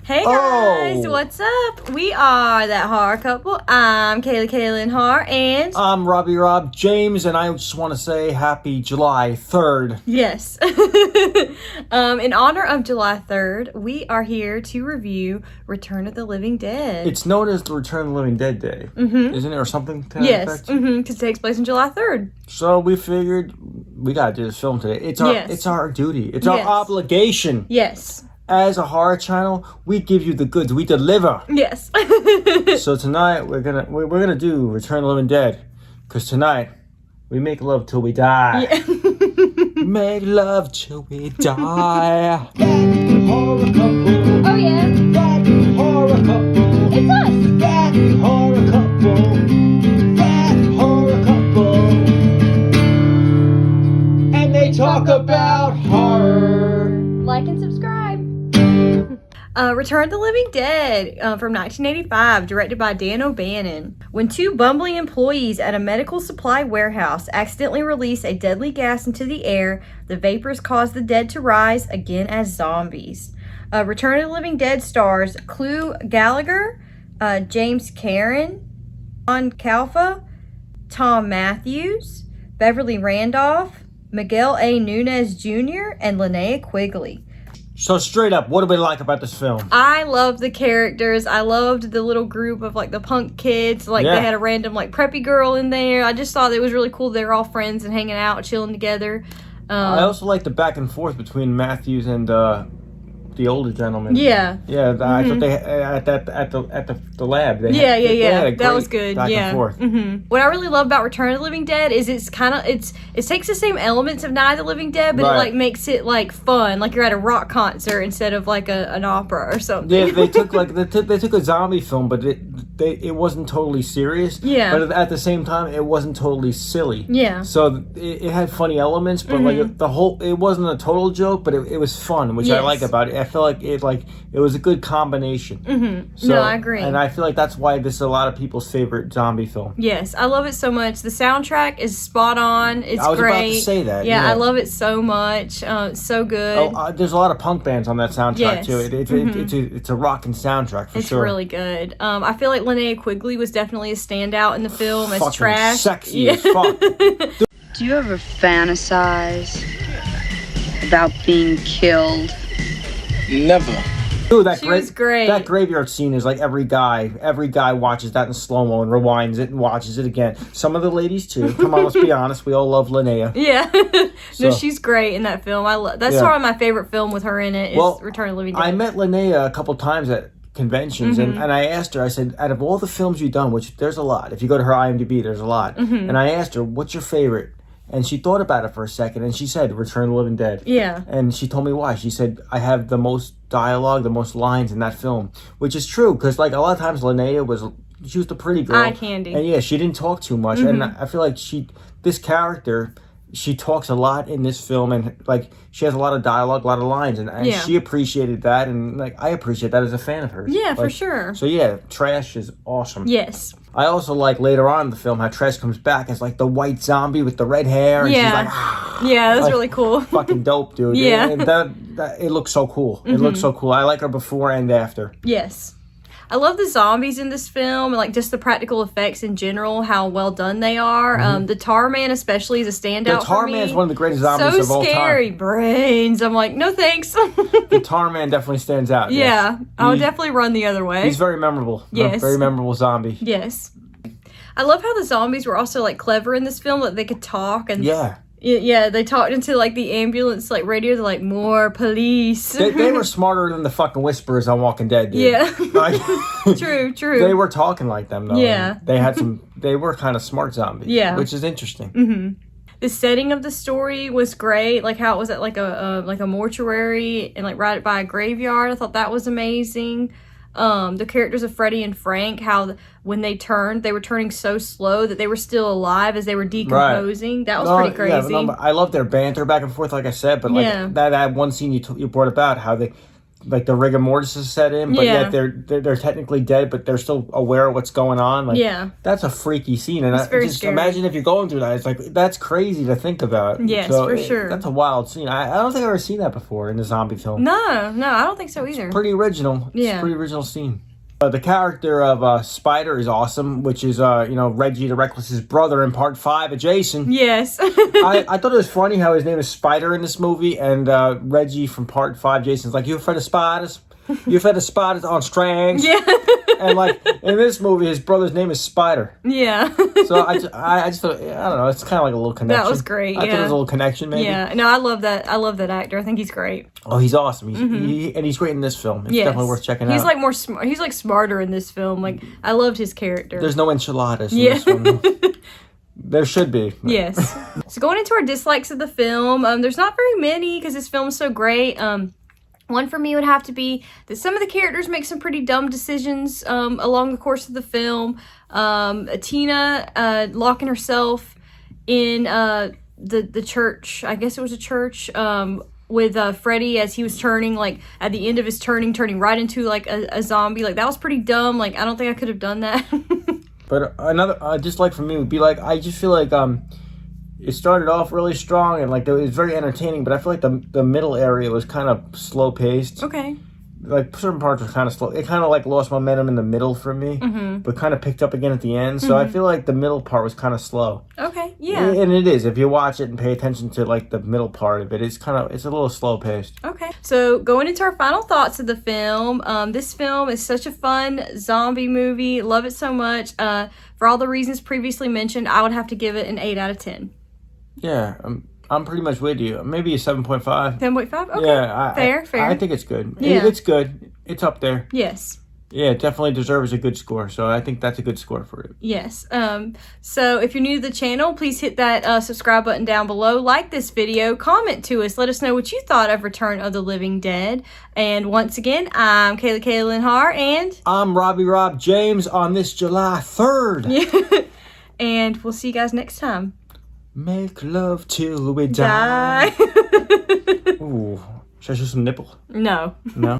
Hey guys, what's up? We are That Horror Couple. I'm Kayla Har, and I'm Rob James, and I just want to say happy July 3rd. Yes. In honor of July 3rd, we are here to review Return of the Living Dead. It's known as the Return of the Living Dead Day, isn't it, or something to that effect? Yes, because it takes place on July 3rd. So we figured we gotta do this film today. It's our duty. It's our obligation. Yes. As a horror channel, we give you the goods. We deliver. Yes. So tonight we're gonna do Return of the Living Dead, because tonight we make love till we die. Yeah. Make love till we die. Oh yeah. That horror couple. It's us. That horror couple. That horror couple. And they talk about horror. Like and subscribe. Return of the Living Dead from 1985, directed by Dan O'Bannon. When two bumbling employees at a medical supply warehouse accidentally release a deadly gas into the air, the vapors cause the dead to rise again as zombies. Return of the Living Dead stars Clu Gallagher, James Karen, John Calfa, Tom Matthews, Beverly Randolph, Miguel A. Nunez Jr., and Linnea Quigley. So straight up, what do we like about this film? I loved the characters. I loved the little group of the punk kids. They had a random preppy girl in there. I just thought it was really cool. They were all friends and hanging out, chilling together. I also like the back and forth between Matthews and the older gentleman. Yeah. Yeah, I thought they at the lab. They had a that great was good. Back and forth. What I really love about Return of the Living Dead is it takes the same elements of Night of the Living Dead, but it makes it fun, like you're at a rock concert instead of an opera or something. Yeah, they took a zombie film, but it wasn't totally serious. Yeah. But at the same time, it wasn't totally silly. Yeah. So it had funny elements, but it wasn't a total joke, but it was fun, which I like about it. I feel like it was a good combination. So, no, I agree. And I feel like that's why this is a lot of people's favorite zombie film. Yes, I love it so much. The soundtrack is spot on. It's great. I was about to say that. Yeah, I love it so much. It's so good. There's a lot of punk bands on that soundtrack too. It's a rocking soundtrack for sure. It's really good. I feel like Linnea Quigley was definitely a standout in the film as Trash. Sexy as fuck. Do you ever fantasize about being killed? Never. Dude, was great. That graveyard scene is every guy watches that in slow-mo and rewinds it and watches it again. Some of the ladies too. Come on, let's be honest. We all love Linnea. Yeah. No, she's great in that film. That's probably my favorite film with her in it is Return of the Living Dead. I met Linnea a couple times at conventions and I asked her, I said, out of all the films you've done, which there's a lot. If you go to her IMDb, there's a lot. And I asked her, what's your favorite? And she thought about it for a second, and she said, Return of the Living Dead. Yeah. And she told me why. She said, I have the most dialogue, the most lines in that film. Which is true, because a lot of times Linnea was the pretty girl. Eye candy. And she didn't talk too much. And I feel like this character, she talks a lot in this film, and she has a lot of dialogue, a lot of lines, and she appreciated that, and I appreciate that as a fan of hers. Yeah, for sure. So yeah, Trash is awesome. Yes. I also like later on in the film how Trash comes back as the white zombie with the red hair, and she's yeah, that's really cool. Fucking dope, dude. Yeah. And that it looks so cool. It looks so cool. I like her before and after. Yes. I love the zombies in this film and just the practical effects in general, how well done they are. The Tar Man especially is a standout. The Tar Man is one of the greatest zombies of all time. So scary, brains. I'm like, no thanks. The Tar Man definitely stands out. Yeah, I would definitely run the other way. He's very memorable. Yes. Very memorable zombie. Yes. I love how the zombies were also clever in this film, that they could talk and yeah, they talked into the ambulance radio. They're like, more police. They were smarter than the fucking whisperers on Walking Dead, dude. Yeah. True. They were talking like them though. Yeah. They were kind of smart zombies. Yeah. Which is interesting. The setting of the story was great, how it was at a mortuary and right by a graveyard. I thought that was amazing. The characters of Freddie and Frank, how when they turned, they were turning so slow that they were still alive as they were decomposing. Right. That was pretty crazy. I love their banter back and forth, like I said, but that one scene you brought about, how like the rigor mortis is set in, but yet they're technically dead, but they're still aware of what's going on. Like, that's a freaky scene, and just scary. Imagine if you're going through that. It's like that's crazy to think about. Yes, so for sure. That's a wild scene. I don't think I've ever seen that before in a zombie film. No, I don't think so either. It's pretty original. It's a pretty original scene. The character of Spider is awesome, which is Reggie the Reckless's brother in Part 5 of Jason. Yes. I thought it was funny how his name is Spider in this movie, and Reggie from Part 5 Jason's like, "You afraid of spiders? You afraid of spiders on strings?" Yeah. And like in this movie, his brother's name is Spider. Yeah. So I just thought, I don't know, it's kind of like a little connection. That was great. I thought it was a little connection, maybe. Yeah. No, I love that. I love that actor. I think he's great. Oh, he's awesome. He's great in this film. It's definitely worth checking out. He's like more smart. He's like smarter in this film. Like I loved his character. There's no enchiladas in this one. There should be. Yes. So going into our dislikes of the film, there's not very many because this film is so great. One for me would have to be that some of the characters make some pretty dumb decisions along the course of the film. Tina locking herself in the church. I guess it was a church. With Freddie as he was turning, like at the end of his turning right into like a zombie. Like that was pretty dumb. Like I don't think I could have done that. But another dislike for me would be like, I just feel like it started off really strong and like it was very entertaining, but I feel like the middle area was kind of slow paced. Okay. Like certain parts were kind of slow. It kind of like lost momentum in the middle for me, but kind of picked up again at the end. So I feel like the middle part was kind of slow. Okay, yeah. And it is. If you watch it and pay attention to like the middle part of it, it's a little slow paced. Okay. So going into our final thoughts of the film, this film is such a fun zombie movie. Love it so much. For all the reasons previously mentioned, I would have to give it an 8 out of 10. Yeah, I'm pretty much with you. Maybe a 7.5. 7.5? Okay. Yeah, fair. I think it's good. Yeah. It's good. It's up there. Yes. Yeah, it definitely deserves a good score. So I think that's a good score for it. Yes. So if you're new to the channel, please hit that subscribe button down below. Like this video. Comment to us. Let us know what you thought of Return of the Living Dead. And once again, I'm Kayla Lynn Har, and I'm Rob James on this July 3rd. And we'll see you guys next time. Make love till we die. Ooh. Should I show some nipple? No. No?